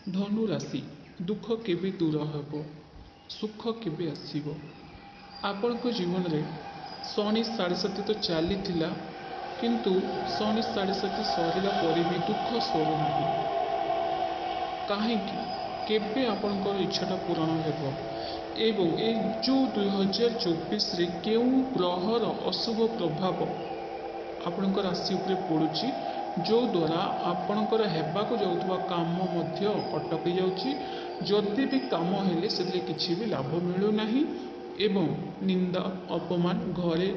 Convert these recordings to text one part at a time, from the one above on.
धनु राशि दुख केबे दूर हेब सुख केबे आसीब आपण जीवन में शनि 7.5 तो चली किंतु शनि 7.5 सरला पर भी दुख सरुना कहीं केबे आपणकर इच्छाटा पूरण हेब एवं ए जो 2024 रे केउ ग्रहर अशुभ प्रभाव आपणकर राशि उपरे पड़ुची जो द्वारा आपणकर हेबाकु जाउथबा काम मध्य अटकी जाउची जदि भी काम हेले से किछि भी लाभ मिलू नाही एवं निंदा अपमान घरे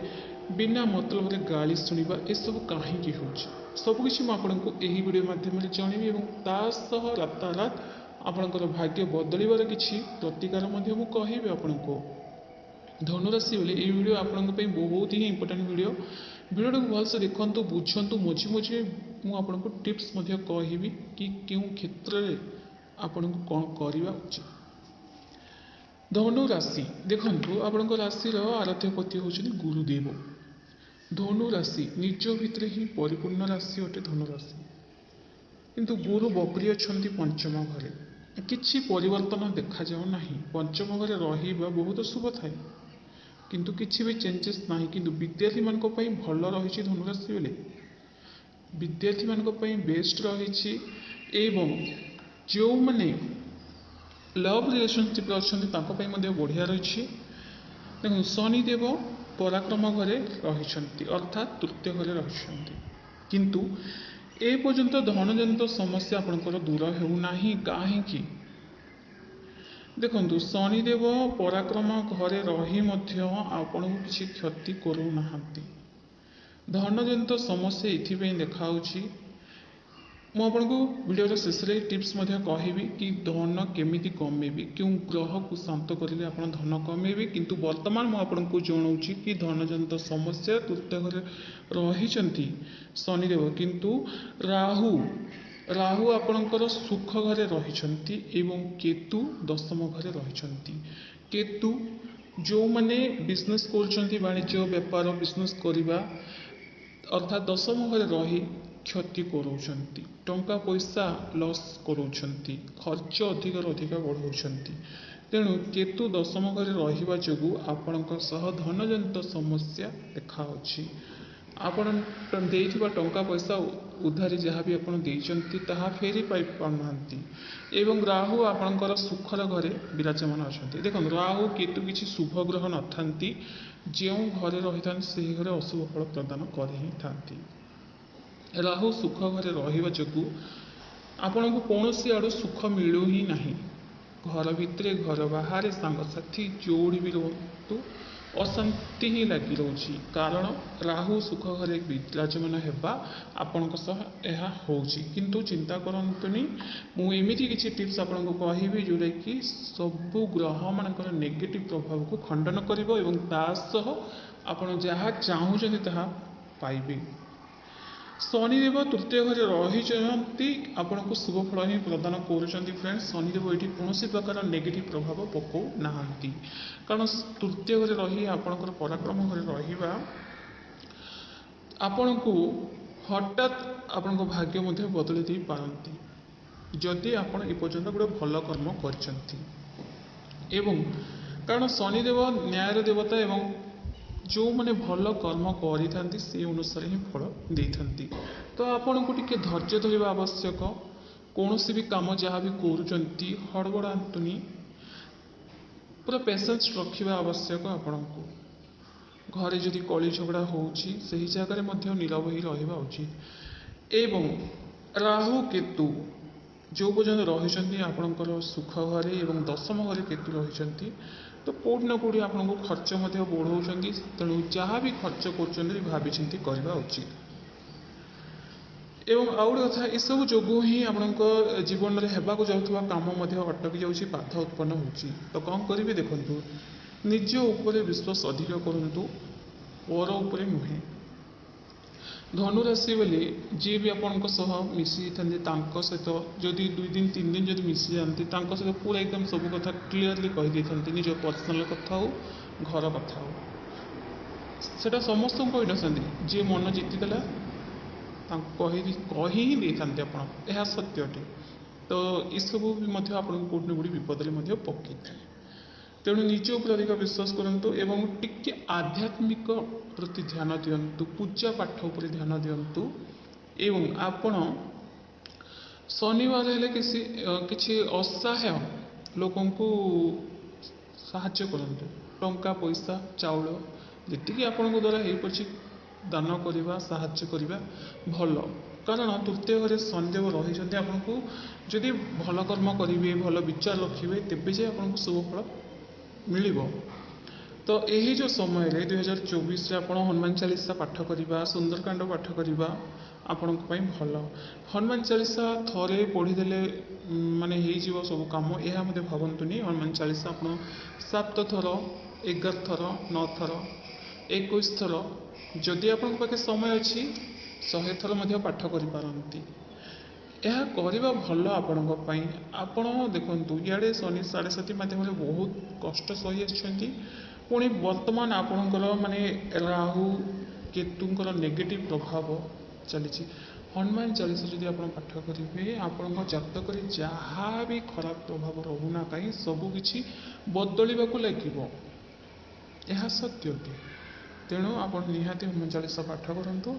बिना मतलब रे गाली सुनिबा ए सब काहे होची सबकिछि मैं आपको यही वीडियो माध्यम जनइबी और तासह रातारात आपणकर भाग्य बदलबार किछि प्रतिकार मध्य मु कहिबे आपनको धनुराशि बोले ये वीडियो आपन बहुत ही इंपोर्टेंट वीडियो को भलसे देखु बुझंतु मझे मझे मुझे टिप्स कहबी कि क्यों क्षेत्र में आपन को कौन करवा उचित। धनु राशि देखु आपण राशि आराध्यपति होती गुरुदेव। धनु राशि निज भितर ही परिपूर्ण राशि अटे धनु राशि किंतु गुरु बकरी अच्छा पंचम घरे किसी परिवर्तन देखा जाऊ ना पंचम घरे रहा बहुत शुभ थाए किंतु किसी भी चेंजेस ना किंतु विद्यार्थी मान भल रही धनुराशि बेले विद्यार्थी मान बेस्ट रही एवं जो मैंने लव रिलेशनशिप अच्छा बढ़िया रही देखो शनिदेव पराक्रम घरे रही अर्थात तृतीय घरे रही किंतु ए पर्यंत धनजनित समस्या आपंकर दूर होना कहीं देखु शनिदेव पराक्रम घरे रही आपण को किसी क्षति करूना धनजनित समस्या ये देखा मुझे वीडियो शेष टिप्स कहबी कि धन केमी कमेबी क्यों ग्रह को शांत करेंगे आप धन कमेबी किंतु वर्तमान मुझे जनाऊँ कि धनजनित समस्या तृतीय घरे रही शनिदेव किंतु राहु राहु आपणकर सुख घरे रही एवं केतु दशम घरे रही केतु जो मैंने बिजनेस कर वाणिज्य व्यापार बिजनेस करवा अर्थात दशम घरे रही क्षति कराउछंती टंका पैसा लॉस कराउछंती खर्च अधिक बढ़ाउछंती तेणु केतु दशम घरे रहिबा जोगु आपणक सह धनजनित समस्या देखाउछि आपण देइथिबा टंका पैसा उधारी जहाँ भी आपन देइछंती ताहा फेरी पाई पाउनांती एवं राहु आपणकर सुखर घरे विराजमान अछंती देखो राहु केतु किछि शुभ ग्रह नथांती जो घरे रही से घरे अशुभ फल प्रदान कर ही थांती राहु सुख घरे रहिबा जोगु आपण को कौन आड़ सुख मिलू ही नहीं घर भितर घर बाहर सांगसाथी जोड़ी भी रोतु अशांति ही लगी रही कारण राहु सुख घरे विराजमान होगा आपण किंतु चिंता करतुनि मुझे किसी टिप्स आपको कहबी जोटा कि सबू ग्रह मान नेगेटिव प्रभाव को खंडन कर आपण जहाँ चाहूँ ताहा पाइबे शनिदेव तृतीय घरे रही आपण को शुभ फल ही प्रदान कर फ्रेंड्स शनिदेव ये कौन प्रकार नेगेटिव प्रभाव पकौ ना कारण तृतीय घरे रही आपणकर पराक्रम घरे रहिबा आपण को हठात आपण भाग्य मध्य बदल दे पारती जदि आपण एपर्यंत गोटे भल कर्म करछंती एवं कारण शनिदेव न्यायर देवता एवं जो मैंने भल कर्म करी से अनुसार ही फल दे तो आपण को टिके धैर्य धरवा आवश्यक कौन भी काम जहाँ भी करुँच हड़बड़ातुनि पूरा पेशेंस रखा आवश्यक आपण को घरे जदि कली झगड़ा होची सही जगह नीरव ही रहा उचित एवं राहु केतु जो पर्यटन रही आपणकर सुख घरे एवं दशम घरे केतु रही तो कौट ना कौटी आपको खर्च बढ़ाऊँ तेणु जहाँ भी खर्च कर भाई चिंती करवा उचित एवं आउ गोटे कथा यू जो ही आपण जीवन में होगाक जाऊा कम अटकी जाऊँगी बाधा उत्पन्न हो तो कौन करेंगे देखु निज उपर विश्वास अधिक करूँ पर उपर नुहे धनुराशि बोले जी भी आपण मिसी था सहित जदि 2 दिन 3 दिन जब मिसी जाती सहित पूरा एकदम सब कथा क्लीयरली कहीदे निज पर्सनाल कथा हो घर कथा हो सेटा समस्त को कही जी मन जीतीदेला कही ही दे आप सत्य अटे तो ଏସବୁ ବି ମଧ୍ୟ ଆପଣଙ୍କୁ କେଉଁଠି ନା କେଉଁଠି ବିପଦରେ ମଧ୍ୟ ପକାଇଥାଏ। ତେଣୁ ନିଜ ଉପରେ ଅଧିକ ବିଶ୍ୱାସ କରନ୍ତୁ ଏବଂ ଟିକେ ଆଧ୍ୟାତ୍ମିକ ପ୍ରତି ଧ୍ୟାନ ଦିଅନ୍ତୁ, ପୂଜା ପାଠ ଉପରେ ଧ୍ୟାନ ଦିଅନ୍ତୁ ଏବଂ ଆପଣ ଶନିବାର ହେଲେ କିଛି ଅସହାୟ ଲୋକଙ୍କୁ ସାହାଯ୍ୟ କରନ୍ତୁ। ଟଙ୍କା ପଇସା ଚାଉଳ ଯେତିକି ଆପଣଙ୍କ ଦ୍ୱାରା ହେଇପାରୁଛି ଦାନ କରିବା, ସାହାଯ୍ୟ କରିବା ଭଲ। କାରଣ ତୃତୀୟ ଘରେ ଶନିଦେବ ରହିଛନ୍ତି। ଆପଣଙ୍କୁ ଯଦି ଭଲ କର୍ମ କରିବେ, ଭଲ ବିଚାର ରଖିବେ, ତେବେ ଯେ ଆପଣଙ୍କୁ ଶୁଭ ଫଳ ମିଳିବ। ତ ଏହି ଯେଉଁ ସମୟରେ 2024ରେ ଆପଣ ହନୁମାନ ଚାଳିଶା ପାଠ କରିବା, ସୁନ୍ଦରକାଣ୍ଡ ପାଠ କରିବା ଆପଣଙ୍କ ପାଇଁ ଭଲ। ହନୁମାନ ଚାଳିଶା ଥରେ ପଢ଼ିଦେଲେ ମାନେ ହେଇଯିବ ସବୁ କାମ, ଏହା ମଧ୍ୟ ଭାବନ୍ତୁନି। ହନୁମାନ ଚାଳିଶା ଆପଣ 7 ଥର, 11 ଥର, 9 ଥର, 21 ଥର, ଯଦି ଆପଣଙ୍କ ପାଖେ ସମୟ ଅଛି 100 ଥର ମଧ୍ୟ ପାଠ କରିପାରନ୍ତି। ଏହା କରିବା ଭଲ ଆପଣଙ୍କ ପାଇଁ। ଆପଣ ଦେଖନ୍ତୁ ଇଆଡ଼େ ଶନି 7.5 ମାଧ୍ୟମରେ ବହୁତ କଷ୍ଟ ସହି ଆସିଛନ୍ତି, ପୁଣି ବର୍ତ୍ତମାନ ଆପଣଙ୍କର ମାନେ ରାହୁ କେତୁଙ୍କର ନେଗେଟିଭ୍ ପ୍ରଭାବ ଚାଲିଛି। ହନୁମାନ ଚାଳିଶା ଯଦି ଆପଣ ପାଠ କରିବେ, ଆପଣଙ୍କ ଜାତକରେ ଯାହା ବି ଖରାପ ପ୍ରଭାବ ରହୁନା କାହିଁ ସବୁକିଛି ବଦଳିବାକୁ ଲାଗିବ, ଏହା ସତ୍ୟ ଅଟେ। ତେଣୁ ଆପଣ ନିହାତି ହନୁମାନ ଚାଳିଶା ପାଠ କରନ୍ତୁ।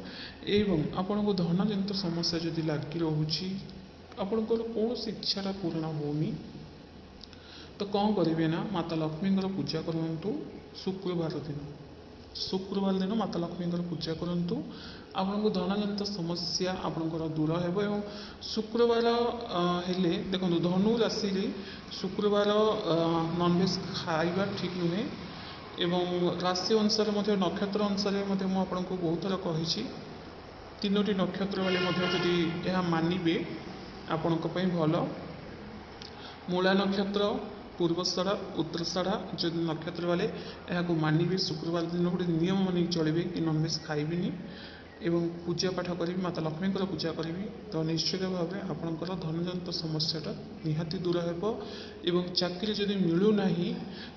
ଏବଂ ଆପଣଙ୍କୁ ଧନଜନିତ ସମସ୍ୟା ଯଦି ଲାଗି ରହୁଛି, ଆପଣଙ୍କର କୌଣସି ଇଚ୍ଛାଟା ପୂରଣ ହେଉନି, ତ କ'ଣ କରିବେ ନା ମାତା ଲକ୍ଷ୍ମୀଙ୍କର ପୂଜା କରନ୍ତୁ। ଶୁକ୍ରବାର ଦିନ ମାତା ଲକ୍ଷ୍ମୀଙ୍କର ପୂଜା କରନ୍ତୁ। ଆପଣଙ୍କୁ ଧନଜନିତ ସମସ୍ୟା ଆପଣଙ୍କର ଦୂର ହେବ। ଏବଂ ଶୁକ୍ରବାର ହେଲେ ଦେଖନ୍ତୁ ଧନୁ ରାଶିରେ ଶୁକ୍ରବାର ନନଭେଜ୍ ଖାଇବା ଠିକ୍ ନୁହେଁ। ଏବଂ ରାଶି ଅନୁସାରେ ମଧ୍ୟ ନକ୍ଷତ୍ର ଅନୁସାରେ ମଧ୍ୟ ମୁଁ ଆପଣଙ୍କୁ ବହୁତ ଥର କହିଛି, 3ଟି ନକ୍ଷତ୍ର ବାଲେ ମଧ୍ୟ ଯଦି ଏହା ମାନିବେ ଆପଣଙ୍କ ପାଇଁ ଭଲ। ମୂଳା ନକ୍ଷତ୍ର, ପୂର୍ବଷାଢ଼ା, ଉତ୍ତରାଷାଢ଼ା ଯଦି ନକ୍ଷତ୍ର ବାଲେ ଏହାକୁ ମାନିବେ, ଶୁକ୍ରବାର ଦିନ ଗୋଟେ ନିୟମ ମାନିକି ଚଳିବେ କି ନନଭେଜ୍ ଖାଇବେନି ଏବଂ ପୂଜା ପାଠ କରିବି, ମାତା ଲକ୍ଷ୍ମୀଙ୍କର ପୂଜା କରିବି, ତ ନିଶ୍ଚିତ ଭାବେ ଆପଣଙ୍କର ଧନଜନିତ ସମସ୍ୟାଟା ନିହାତି ଦୂର ହେବ। ଏବଂ ଚାକିରି ଯଦି ମିଳୁନାହିଁ,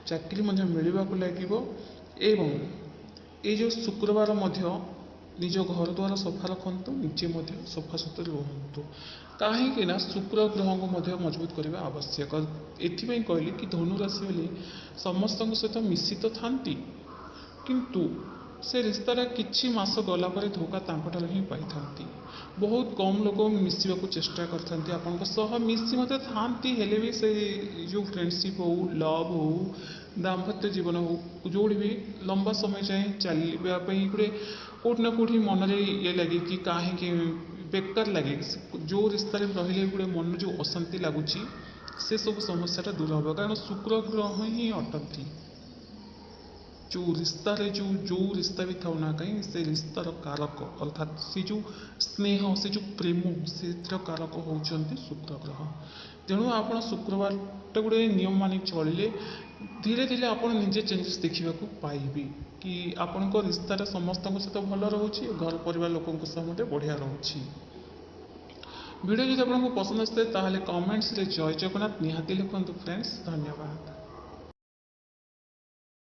ଚାକିରି ମଧ୍ୟ ମିଳିବାକୁ ଲାଗିବ। ଏବଂ ଏଇ ଯେଉଁ ଶୁକ୍ରବାର ମଧ୍ୟ ନିଜ ଘର ଦ୍ୱାର ସଫା ରଖନ୍ତୁ, ନିଜେ ମଧ୍ୟ ସଫାସୁତୁରା ରୁହନ୍ତୁ। କାହିଁକି ନା ଶୁକ୍ର ଗ୍ରହଙ୍କୁ ମଧ୍ୟ ମଜବୁତ କରିବା ଆବଶ୍ୟକ। ଏଥିପାଇଁ କହିଲି କି ଧନୁରାଶି ବୋଲି ସମସ୍ତଙ୍କ ସହିତ ମିଶିତ ଥାନ୍ତି, କିନ୍ତୁ ସେ ରିସ୍ତାଟା କିଛି ମାସ ଗଲା ପରେ ଧୋକା ତାଙ୍କଠାରୁ ହିଁ ପାଇଥାନ୍ତି। ବହୁତ କମ୍ ଲୋକ ମିଶିବାକୁ ଚେଷ୍ଟା କରିଥାନ୍ତି ଆପଣଙ୍କ ସହ, ମିଶି ମଧ୍ୟ ଥାନ୍ତି, ହେଲେ ବି ସେ ଯେଉଁ ଫ୍ରେଣ୍ଡସିପ୍ ହେଉ, ଲଭ୍ ହେଉ, ଦାମ୍ପତ୍ୟ ଜୀବନ ହେଉ, ଯେଉଁଠି ବି ଲମ୍ବା ସମୟ ଯାଏଁ ଚାଲିବା ପାଇଁ କେଉଁଠି ନା କେଉଁଠି ମନରେ ଇଏ ଲାଗେ କି କାହିଁକି ବେକାର ଲାଗେ। ଯେଉଁ ରିସ୍ତାରେ ରହିଲେ ଗୋଟେ ମନରେ ଯେଉଁ ଅଶାନ୍ତି ଲାଗୁଛି, ସେସବୁ ସମସ୍ୟାଟା ଦୂର ହେବ। କାରଣ ଶୁକ୍ର ଗ୍ରହ ହିଁ ଅଟନ୍ତି ଯେଉଁ ରିସ୍ତାରେ ଯେଉଁ ରିସ୍ତା ବି ଥାଉ ନା କାହିଁ ସେ ରିସ୍ତାର କାରକ, ଅର୍ଥାତ୍ ସେ ଯେଉଁ ସ୍ନେହ, ସେ ଯେଉଁ ପ୍ରେମ, ସେଥିର କାରକ ହେଉଛନ୍ତି ଶୁକ୍ର ଗ୍ରହ। ତେଣୁ ଆପଣ ଶୁକ୍ରବାରଟା ଗୋଟେ ନିୟମ ମାନିକି ଚଳିଲେ ଧୀରେ ଧୀରେ ଆପଣ ନିଜେ ଚେଞ୍ଜେସ୍ ଦେଖିବାକୁ ପାଇବେ କି ଆପଣଙ୍କ ରିସ୍ତାଟା ସମସ୍ତଙ୍କ ସହିତ ଭଲ ରହୁଛି, ଘର ପରିବାର ଲୋକଙ୍କ ସହ ମଧ୍ୟ ବଢ଼ିଆ ରହୁଛି। ଭିଡ଼ିଓ ଯଦି ଆପଣଙ୍କୁ ପସନ୍ଦ ଆସିଥାଏ ତାହେଲେ କମେଣ୍ଟସରେ ଜୟ ଜଗନ୍ନାଥ ନିହାତି ଲେଖନ୍ତୁ। ଫ୍ରେଣ୍ଡସ୍, ଧନ୍ୟବାଦ।